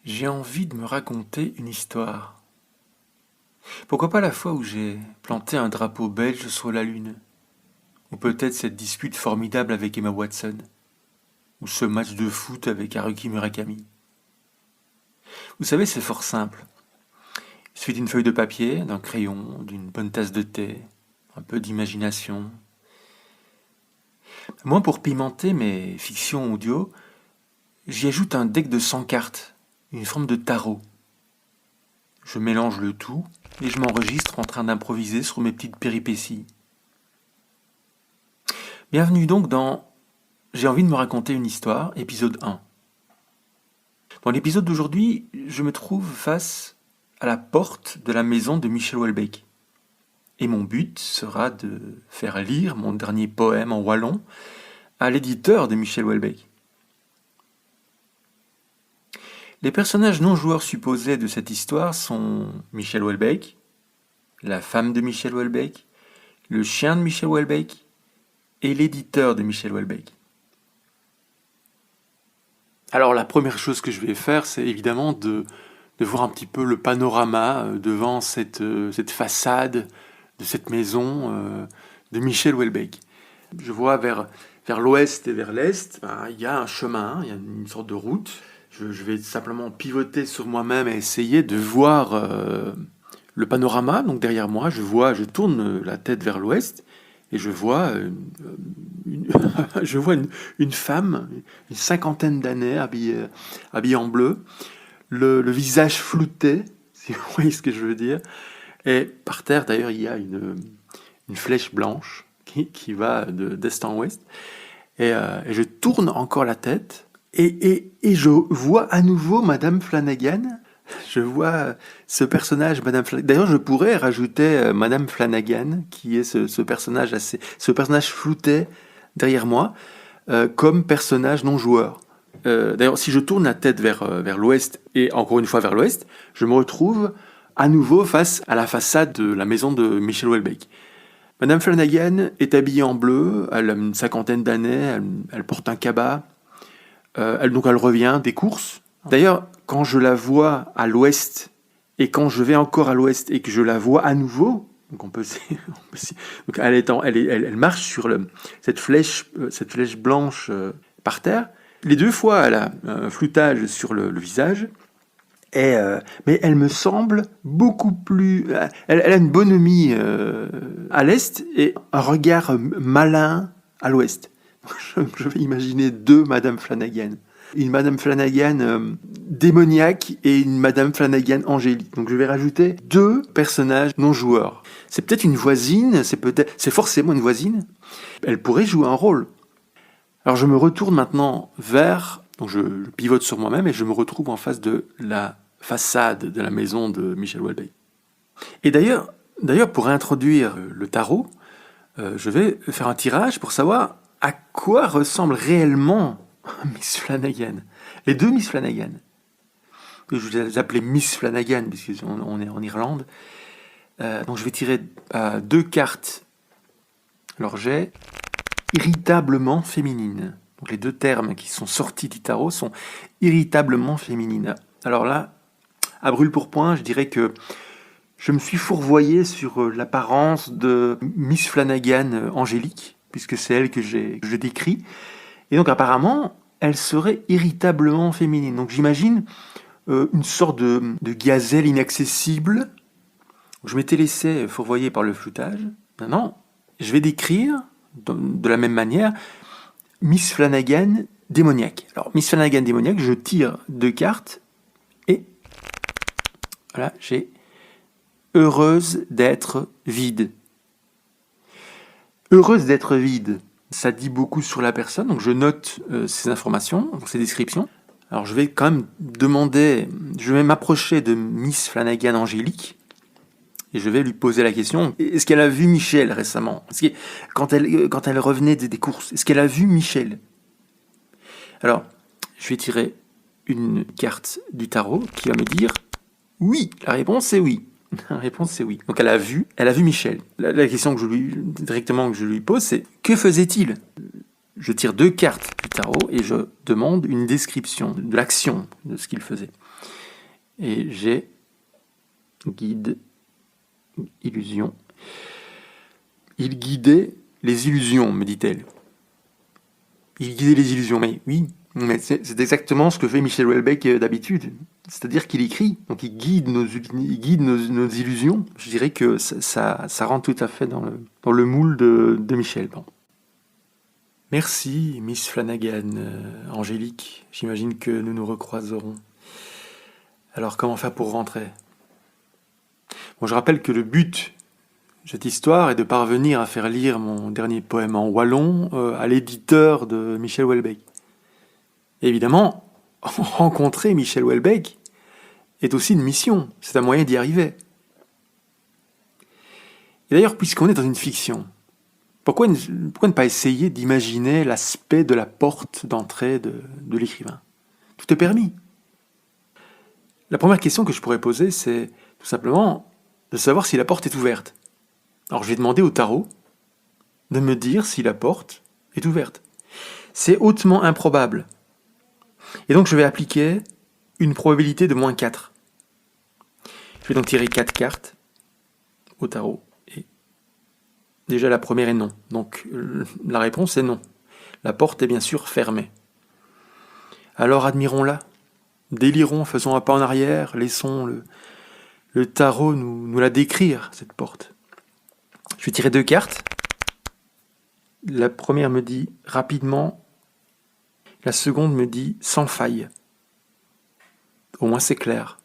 J'ai envie de me raconter une histoire. Pourquoi pas la fois où j'ai planté un drapeau belge sur la Lune? Ou peut-être cette dispute formidable avec Emma Watson? Ou ce match de foot avec Haruki Murakami? Vous savez, c'est fort simple. Il suffit d'une feuille de papier, d'un crayon, d'une bonne tasse de thé, un peu d'imagination. Moi, pour pimenter mes fictions audio, j'y ajoute un deck de 100 cartes, une forme de tarot. Je mélange le tout et je m'enregistre en train d'improviser sur mes petites péripéties. Bienvenue donc dans J'ai envie de me raconter une histoire, épisode 1. Dans l'épisode d'aujourd'hui, je me trouve face à la porte de la maison de Michel Houellebecq. Et mon but sera de faire lire mon dernier poème en wallon à l'éditeur de Michel Houellebecq. Les personnages non-joueurs supposés de cette histoire sont Michel Houellebecq, la femme de Michel Houellebecq, le chien de Michel Houellebecq et l'éditeur de Michel Houellebecq. Alors la première chose que je vais faire, c'est évidemment de voir un petit peu le panorama devant cette façade de cette maison de Michel Houellebecq. Je vois vers l'ouest et vers l'est, il y a un chemin, il y a une sorte de route. Je vais simplement pivoter sur moi-même et essayer de voir le panorama. Donc derrière moi, je tourne la tête vers l'ouest et je vois une femme, une cinquantaine d'années, habillée en bleu, le visage flouté, si vous voyez ce que je veux dire. Et par terre, d'ailleurs, il y a une flèche blanche qui va d'est en ouest. Et je tourne encore la tête. Et je vois à nouveau Madame Flanagan. Je vois ce personnage, Madame Flanagan. D'ailleurs, je pourrais rajouter Madame Flanagan, qui est ce personnage flouté derrière moi, comme personnage non joueur. D'ailleurs, si je tourne la tête vers l'ouest et encore une fois vers l'ouest, je me retrouve à nouveau face à la façade de la maison de Michel Houellebecq. Madame Flanagan est habillée en bleu, elle a une cinquantaine d'années, elle porte un cabas. Elle revient des courses. D'ailleurs, quand je la vois à l'ouest et quand je vais encore à l'ouest et que je la vois à nouveau, donc elle marche sur cette flèche blanche par terre. Les deux fois, elle a un floutage sur le visage. Mais elle me semble beaucoup plus... Elle a une bonhomie à l'est et un regard malin à l'ouest. Je vais imaginer deux Madame Flanagan. Une Madame Flanagan démoniaque et une Madame Flanagan angélique. Donc je vais rajouter deux personnages non-joueurs. C'est peut-être une voisine, c'est forcément une voisine. Elle pourrait jouer un rôle. Alors je me retourne maintenant donc je pivote sur moi-même et je me retrouve en face de la façade de la maison de Michel Houellebecq. Et d'ailleurs, pour introduire le tarot, je vais faire un tirage pour savoir à quoi ressemble réellement Miss Flanagan. Les deux Miss Flanagan. Je vais les appeler Miss Flanagan, puisqu'on est en Irlande. Donc je vais tirer deux cartes. Alors j'ai irritablement féminine. Donc les deux termes qui sont sortis du tarot sont irritablement féminine. Alors là, à brûle-pourpoint, je dirais que je me suis fourvoyé sur l'apparence de Miss Flanagan angélique, puisque c'est elle que je décris. Et donc apparemment, elle serait irritablement féminine. Donc j'imagine une sorte de gazelle inaccessible. Je m'étais laissé fourvoyer par le floutage. Maintenant, je vais décrire, de la même manière, Miss Flanagan démoniaque. Alors, Miss Flanagan démoniaque, je tire deux cartes, et voilà, j'ai heureuse d'être vide. Heureuse d'être vide, ça dit beaucoup sur la personne, donc je note ces informations, ces descriptions. Alors je vais quand même je vais m'approcher de Miss Flanagan angélique, et je vais lui poser la question, est-ce qu'elle a vu Michel récemment? Quand elle revenait des courses, est-ce qu'elle a vu Michel? Alors, je vais tirer une carte du tarot qui va me dire oui, la réponse est oui. La réponse c'est oui. Donc elle a vu Michel. La question que je lui pose, c'est que faisait-il? Je tire 2 cartes du tarot et je demande une description de l'action, de ce qu'il faisait. Et j'ai guide, illusion. Il guidait les illusions, me dit-elle. Il guidait les illusions, mais oui, mais c'est exactement ce que fait Michel Houellebecq d'habitude. C'est-à-dire qu'il écrit, donc il guide nos illusions. Je dirais que ça rentre tout à fait dans le moule de Michel. Bon. Merci, Miss Flanagan, Angélique. J'imagine que nous nous recroiserons. Alors, comment faire pour rentrer ? Bon, je rappelle que le but de cette histoire est de parvenir à faire lire mon dernier poème en wallon à l'éditeur de Michel Houellebecq. Et évidemment, rencontrer Michel Houellebecq est aussi une mission. C'est un moyen d'y arriver. Et d'ailleurs, puisqu'on est dans une fiction, pourquoi ne pas essayer d'imaginer l'aspect de la porte d'entrée de l'écrivain ? Tout est permis. La première question que je pourrais poser, c'est tout simplement de savoir si la porte est ouverte. Alors je vais demander au tarot de me dire si la porte est ouverte. C'est hautement improbable. Et donc je vais appliquer une probabilité de -4. Je vais donc tirer 4 cartes au tarot. Et déjà la première est non. Donc la réponse est non. La porte est bien sûr fermée. Alors admirons-la. Délirons, faisons un pas en arrière, laissons le tarot nous la décrire, cette porte. Je vais tirer 2 cartes. La première me dit rapidement, la seconde me dit sans faille. Au moins c'est clair.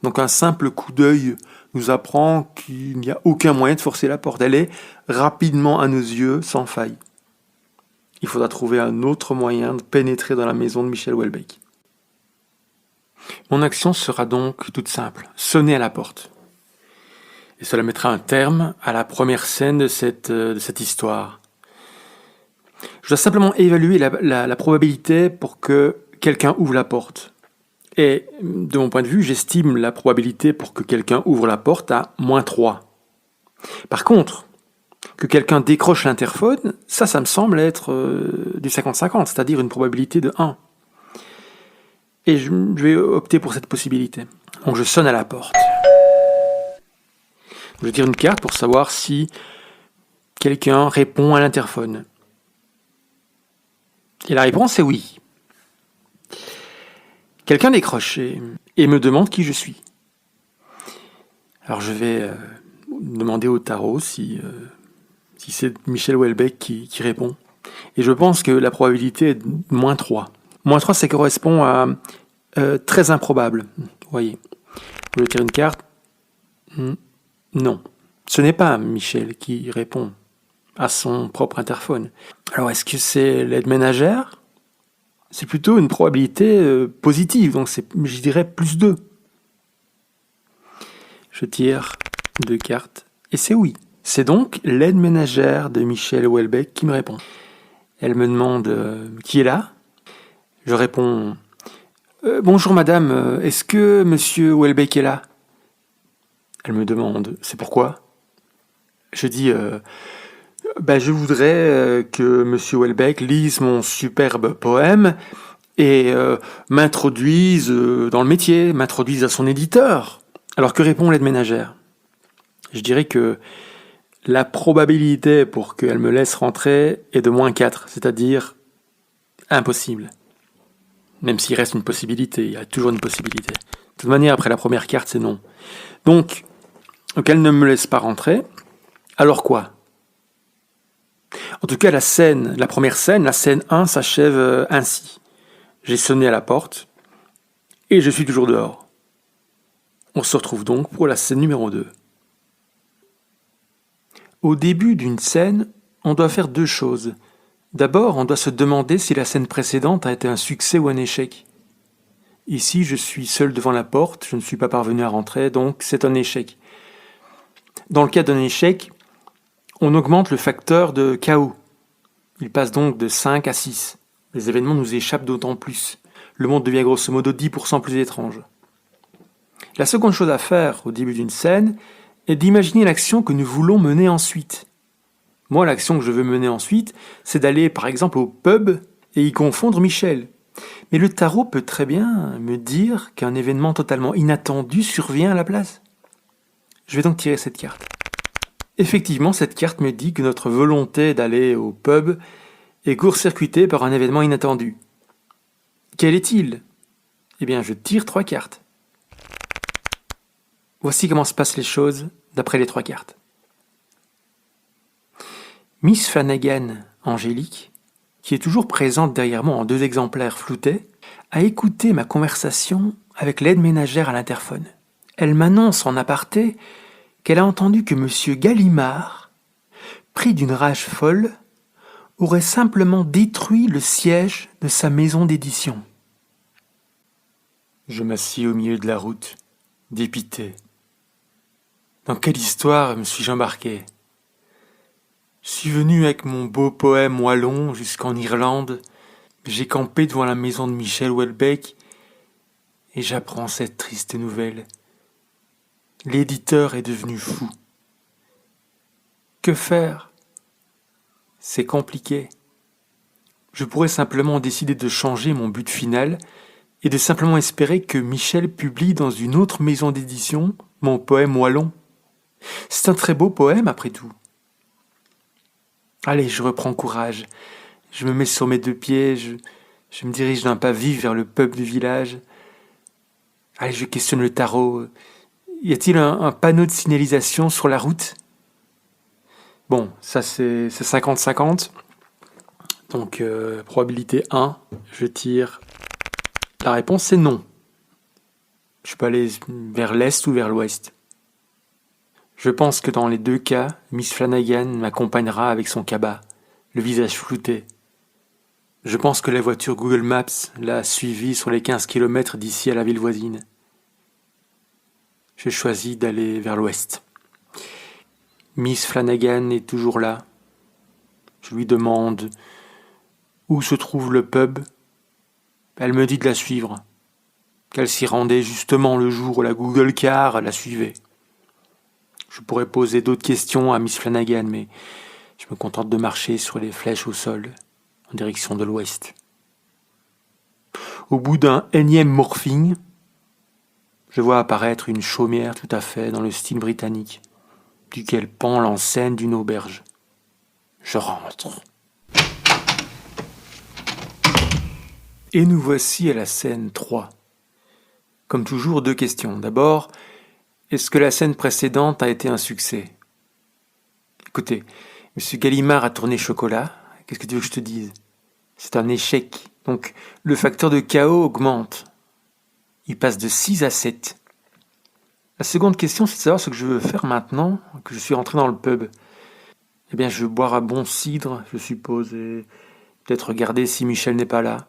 Donc un simple coup d'œil nous apprend qu'il n'y a aucun moyen de forcer la porte. Elle est rapidement à nos yeux sans faille. Il faudra trouver un autre moyen de pénétrer dans la maison de Michel Houellebecq. Mon action sera donc toute simple, sonner à la porte. Et cela mettra un terme à la première scène de cette histoire. Je dois simplement évaluer la probabilité pour que quelqu'un ouvre la porte. Et de mon point de vue, j'estime la probabilité pour que quelqu'un ouvre la porte à -3. Par contre, que quelqu'un décroche l'interphone, ça me semble être du 50-50, c'est-à-dire une probabilité de 1. Et je vais opter pour cette possibilité. Donc je sonne à la porte. Je tire une carte pour savoir si quelqu'un répond à l'interphone. Et la réponse est oui. Quelqu'un décroche et me demande qui je suis. Alors je vais demander au tarot si c'est Michel Houellebecq qui répond. Et je pense que la probabilité est de -3. -3, ça correspond à très improbable. Vous voyez. Je tire une carte. Non. Ce n'est pas Michel qui répond à son propre interphone. Alors, est-ce que c'est l'aide ménagère ? C'est plutôt une probabilité positive, donc je dirais +2. Je tire 2 cartes, et c'est oui. C'est donc l'aide ménagère de Michel Houellebecq qui me répond. Elle me demande qui est là ? Je réponds bonjour madame, est-ce que monsieur Houellebecq est là ? Elle me demande c'est pourquoi ? Je dis je voudrais que monsieur Houellebecq lise mon superbe poème et m'introduise dans le métier, m'introduise à son éditeur. Alors que répond l'aide ménagère ? Je dirais que la probabilité pour qu'elle me laisse rentrer est de -4, c'est-à-dire impossible. Même s'il reste une possibilité, il y a toujours une possibilité. De toute manière, après la première carte, c'est non. Donc elle ne me laisse pas rentrer. Alors quoi ? En tout cas, la première scène, la scène 1, s'achève ainsi. J'ai sonné à la porte et je suis toujours dehors. On se retrouve donc pour la scène numéro 2. Au début d'une scène, on doit faire 2 choses. D'abord, on doit se demander si la scène précédente a été un succès ou un échec. Ici, je suis seul devant la porte, je ne suis pas parvenu à rentrer, donc c'est un échec. Dans le cas d'un échec, on augmente le facteur de chaos. Il passe donc de 5 à 6. Les événements nous échappent d'autant plus. Le monde devient grosso modo 10% plus étrange. La seconde chose à faire au début d'une scène est d'imaginer l'action que nous voulons mener ensuite. Moi, l'action que je veux mener ensuite, c'est d'aller par exemple au pub et y confondre Michel. Mais le tarot peut très bien me dire qu'un événement totalement inattendu survient à la place. Je vais donc tirer cette carte. Effectivement, cette carte me dit que notre volonté d'aller au pub est court-circuitée par un événement inattendu. Quel est-il ? Eh bien, je tire 3 cartes. Voici comment se passent les choses d'après les 3 cartes. Miss Flanagan, Angélique, qui est toujours présente derrière moi en 2 exemplaires floutés, a écouté ma conversation avec l'aide ménagère à l'interphone. Elle m'annonce en aparté qu'elle a entendu que M. Gallimard, pris d'une rage folle, aurait simplement détruit le siège de sa maison d'édition. Je m'assis au milieu de la route, dépité. Dans quelle histoire me suis-je embarqué ? Je suis venu avec mon beau poème wallon jusqu'en Irlande, j'ai campé devant la maison de Michel Houellebecq et j'apprends cette triste nouvelle. L'éditeur est devenu fou. Que faire ? C'est compliqué. Je pourrais simplement décider de changer mon but final et de simplement espérer que Michel publie dans une autre maison d'édition mon poème wallon. C'est un très beau poème après tout. Allez, je reprends courage. Je me mets sur mes 2 pieds, je me dirige d'un pas vif vers le pub du village. Allez, je questionne le tarot. Y a-t-il un panneau de signalisation sur la route ? Bon, ça c'est 50-50. Donc, probabilité 1, je tire. La réponse c'est non. Je peux aller vers l'est ou vers l'ouest. Je pense que dans les 2 cas, Miss Flanagan m'accompagnera avec son cabas, le visage flouté. Je pense que la voiture Google Maps l'a suivie sur les 15 km d'ici à la ville voisine. Je choisis d'aller vers l'ouest. Miss Flanagan est toujours là. Je lui demande où se trouve le pub. Elle me dit de la suivre, qu'elle s'y rendait justement le jour où la Google Car la suivait. Je pourrais poser d'autres questions à Miss Flanagan, mais je me contente de marcher sur les flèches au sol, en direction de l'ouest. Au bout d'un énième morphing, je vois apparaître une chaumière tout à fait dans le style britannique, duquel pend l'enseigne d'une auberge. Je rentre. Et nous voici à la scène 3. Comme toujours, 2 questions. D'abord, est-ce que la scène précédente a été un succès ? Écoutez, M. Gallimard a tourné chocolat. Qu'est-ce que tu veux que je te dise ? C'est un échec. Donc, le facteur de chaos augmente. Il passe de 6 à 7. La seconde question, c'est de savoir ce que je veux faire maintenant que je suis rentré dans le pub. Eh bien, je veux boire un bon cidre, je suppose, et peut-être regarder si Michel n'est pas là.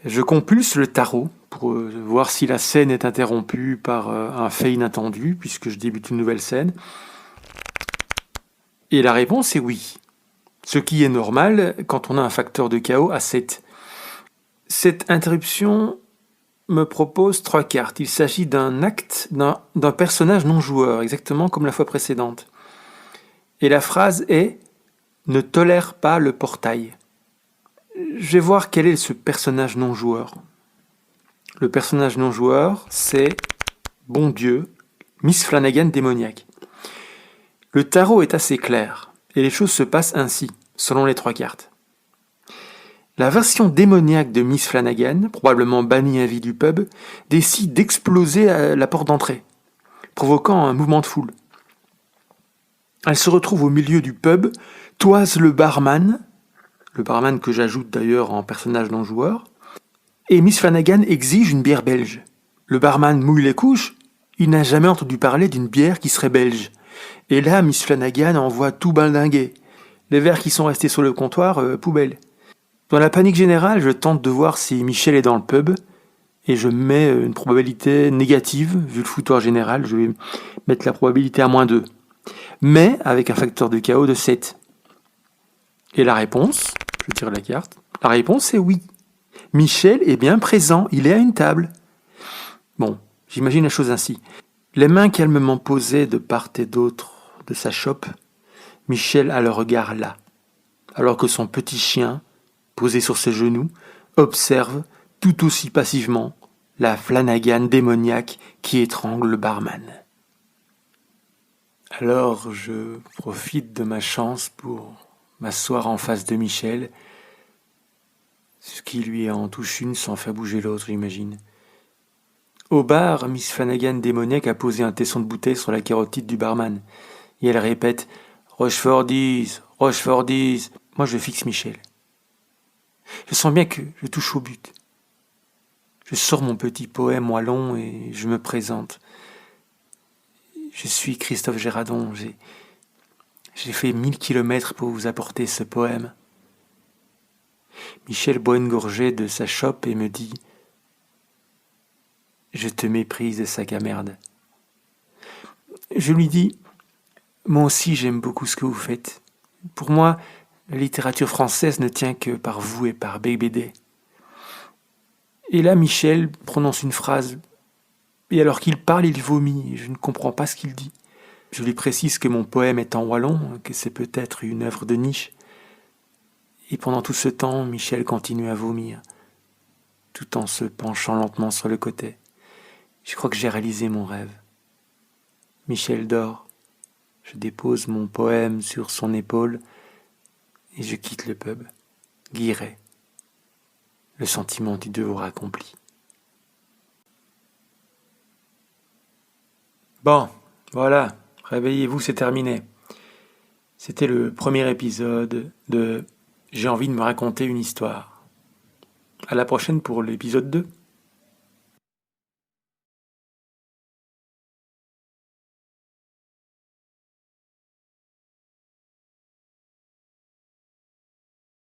Je compulse le tarot pour voir si la scène est interrompue par un fait inattendu, puisque je débute une nouvelle scène. Et la réponse est oui. Ce qui est normal quand on a un facteur de chaos à 7. Cette interruption me propose 3 cartes. Il s'agit d'un acte d'un personnage non-joueur, exactement comme la fois précédente. Et la phrase est « Ne tolère pas le portail ». Je vais voir quel est ce personnage non-joueur. Le personnage non-joueur, c'est, bon Dieu, Miss Flanagan démoniaque. Le tarot est assez clair, et les choses se passent ainsi, selon les 3 cartes. La version démoniaque de Miss Flanagan, probablement bannie à vie du pub, décide d'exploser à la porte d'entrée, provoquant un mouvement de foule. Elle se retrouve au milieu du pub, toise le barman que j'ajoute d'ailleurs en personnage non-joueur, et Miss Flanagan exige une bière belge. Le barman mouille les couches, il n'a jamais entendu parler d'une bière qui serait belge. Et là, Miss Flanagan envoie tout baldinguer. Les verres qui sont restés sur le comptoir, poubelle. Dans la panique générale, je tente de voir si Michel est dans le pub, et je mets une probabilité négative, vu le foutoir général, je vais mettre la probabilité à -2. Mais avec un facteur de chaos de 7. Et la réponse, je tire la carte, la réponse est oui. Michel est bien présent, il est à une table. Bon, j'imagine la chose ainsi. Les mains calmement posées de part et d'autre de sa chope, Michel a le regard là, alors que son petit chien, posé sur ses genoux, observe tout aussi passivement la Flanagan démoniaque qui étrangle le barman. Alors je profite de ma chance pour m'asseoir en face de Michel, ce qui lui en touche une sans faire bouger l'autre, j'imagine. Au bar, Miss Flanagan démoniaque a posé un tesson de bouteille sur la carotide du barman, et elle répète « Rochefort 10, Rochefort 10 ». Moi je fixe Michel. Je sens bien que je touche au but. Je sors mon petit poème wallon et je me présente. Je suis Christophe Géradon. J'ai fait 1000 kilomètres pour vous apporter ce poème. Michel boit une gorgée de sa chope et me dit « Je te méprise, sac à merde ». Je lui dis « Moi aussi j'aime beaucoup ce que vous faites. Pour moi, la littérature française ne tient que par vous et par BBD. » Et là, Michel prononce une phrase, et alors qu'il parle, il vomit, et je ne comprends pas ce qu'il dit. Je lui précise que mon poème est en wallon, que c'est peut-être une œuvre de niche. Et pendant tout ce temps, Michel continue à vomir, tout en se penchant lentement sur le côté. Je crois que j'ai réalisé mon rêve. Michel dort. Je dépose mon poème sur son épaule, et je quitte le pub, guiré. Le sentiment du devoir accompli. Bon, voilà, réveillez-vous, c'est terminé. C'était le premier épisode de J'ai envie de me raconter une histoire. À la prochaine pour l'épisode 2.